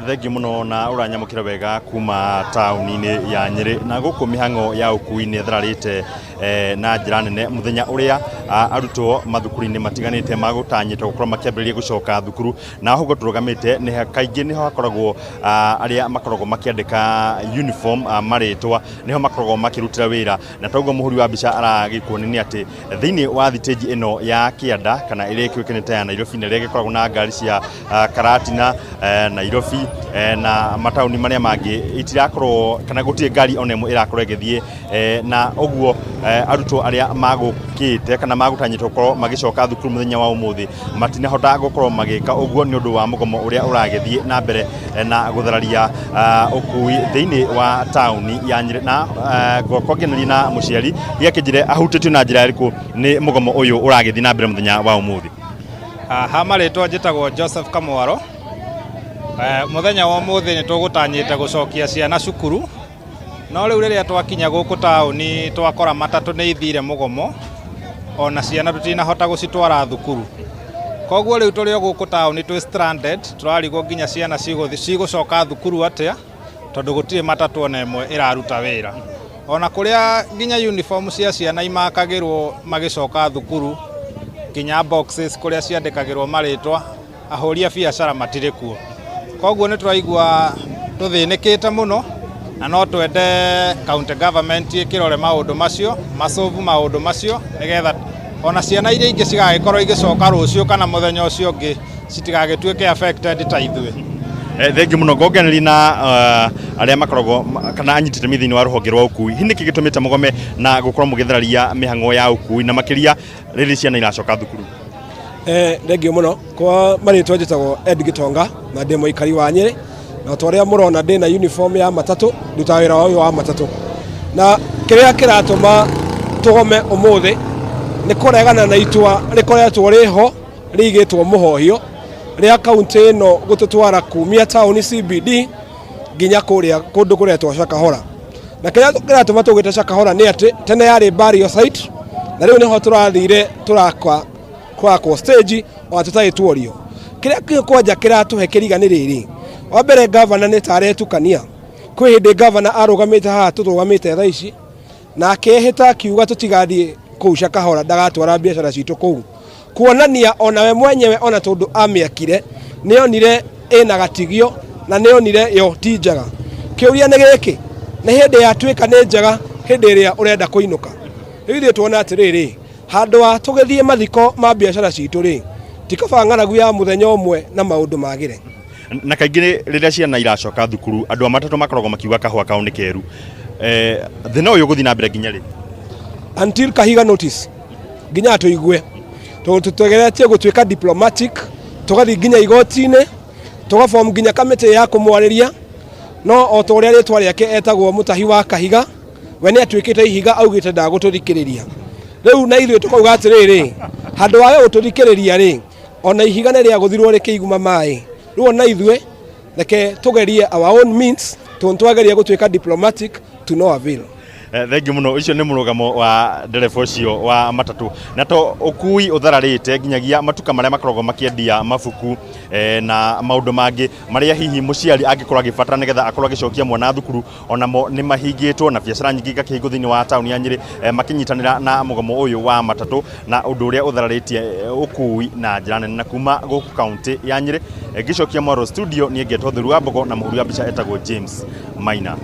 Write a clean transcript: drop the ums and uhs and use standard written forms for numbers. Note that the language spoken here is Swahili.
thengi muno na uranyamukira wega kuma tauni-ini ya Nyeri na guku Mĩhang'o ya ukuui ni thararite na njira nene muthenya uria arutwo mathukuru-ini matiganite magutanyitwo gukorwo makiambiriria gucoka thukuru na hugo turugamite ni kaingi niho hakoragwo aria makoragwo makiandika uniform maritwa niho makoragwo makirutira wira na toguo muhuri wa bica aragikuonania ati thiini wa thiteji ino ya kianda kana iria ikiukinite ya Nairobi na iria gikoragwo na ngari cia Karatina Nairobi na matauni maria mangi itirakorwo kana gutie ngari ona imwe irakorwo igithie na oguo arutwo aria magukite kana magutanyitwo korwo magicoka thukuru muthenya wa umuthi matinahota gukorwo magika oguo ni undu wa mugomo uria uragithie na mbere na guthararia ukui thiini wa tauni ya Nyeri na gokogeneri na muciari yakijire ahutitio na njira iriku ni mugomo uyu uragithie na mbere muthenya wa umuthi. Hamaritwa njitagwo Joseph Kamwaro. Muthenya wa umuthi ni tugutanyite gucokia ciana cukuru no riu riria twakinya guku tauni twakora matatu ni ithire mugomo ona ciana tutinahota gucitwara thukuru koguo riu turi guku tauni twi stranded turarigwo nginya ciana cigucoka thukuru atia tondu gutire matatu ona imwe iraruta wira ona kuria nginya uniform cia ciana imakagirwo magicoka thukuru nginya boxes kuria ciandikagirwo maritwa ahoria biacara matire kuo koguo ni turaigua tuthinikite muno na no twende county government ikirore maundu macio masovu maundu macio nigetha ona ciana iria ingi cigagikorwo igicoka rucio kana muthenya ucio ungi citigagituike affected ta ithwe. Thengi muno ngogeneri na aria makoragwo kana anyitite mithiini wa ruhonge rwa ukui hiniki gitumite mugome na gukorwo mugithararia Mĩhang'o ya ukui na makiria riri ciana iracoka thukuru. Thengi muno kwa maritwa njitagwo Ed Gitonga na ndi muikari wa Nyeri na twaria murona ndi na uniform ya matatu nduta wira uyu wa matatu na kiria kiratuma tugome umuthi ni kuregana na itwa rikoretwo riho rigitwo muhohio ria kaunti ino gututwara kumia tauni CBD nginya kuria kundu kuretwo Shakahora na kiria kiratuma tugite Shakahora ni ati tene yari barrier site na riu niho turathire turakwa kwa stage o tutayitworio kiria kwanja kiratuhe kiriga ni riri wa mbere governor ni taretukania kwi hindi governor arugamite haha turugamite thaici na akehita kiuga tutigathie kuu Shakahora ndagatwara biacara citu kuu kuonania ona we mwenyewe ona tondu amiakire nionire ina gatigio na nionire yo ti njega kiuria ni giki ni hindi yatuika ni njega hindi iria urenda kuinuka ithuĩ tuona atiriri handu wa tugithie mathiko ma biacara citu ri tikabang'anagu ya muthenya umwe na maundu magire na kaingĩ rĩrĩa ciana iracoka thukuru andũ matatũ makoragwo makiuga kahũa kao nĩ keru thĩna ũyũ gũthiĩ na mbere nginya rĩ until kahiga notice nginya tũigue tutegeretie gũtuĩka diplomatic tugathi nginya igoti-inĩ tugaform nginya kamĩtĩ ya kũmwarĩria no o ta ũrĩa rĩtwa rĩake etagwo mũtahi wa kahiga we nĩ atuĩkĩte ihiga augĩte ndagũtũthikĩrĩria rĩu na ithuĩ tukauga atĩrĩrĩ handũ wa gũtũthikĩrĩria rĩ ona ihiga nĩ rĩa gũthirwo rĩkĩiguma maĩ rĩu na ithuĩ reke tugerie our own means twageria gũtuĩka diplomatic to no avail. Thengi muno ucio ni murugamo wa ndereba ucio wa matatu na to ukui uthararite nginyagia matuka maria makoragwo makiendia mabuku na maundu mangi maria hihi muciari angikorwo agibatara nigetha akorwo agicokia mwana thukuru onamo ni mahingitwo na biacara nyingi gakihingo thiini wa tauni ya Nyeri makinyitanira na mugomo uyu wa matatu na undu uria uthararitie ukui na njira nene na kuma guku county ya Nyeri gicokia Moro studio ni ngetwo Thuru wa Mbogo na muhuri wa bica etagwo James Maina.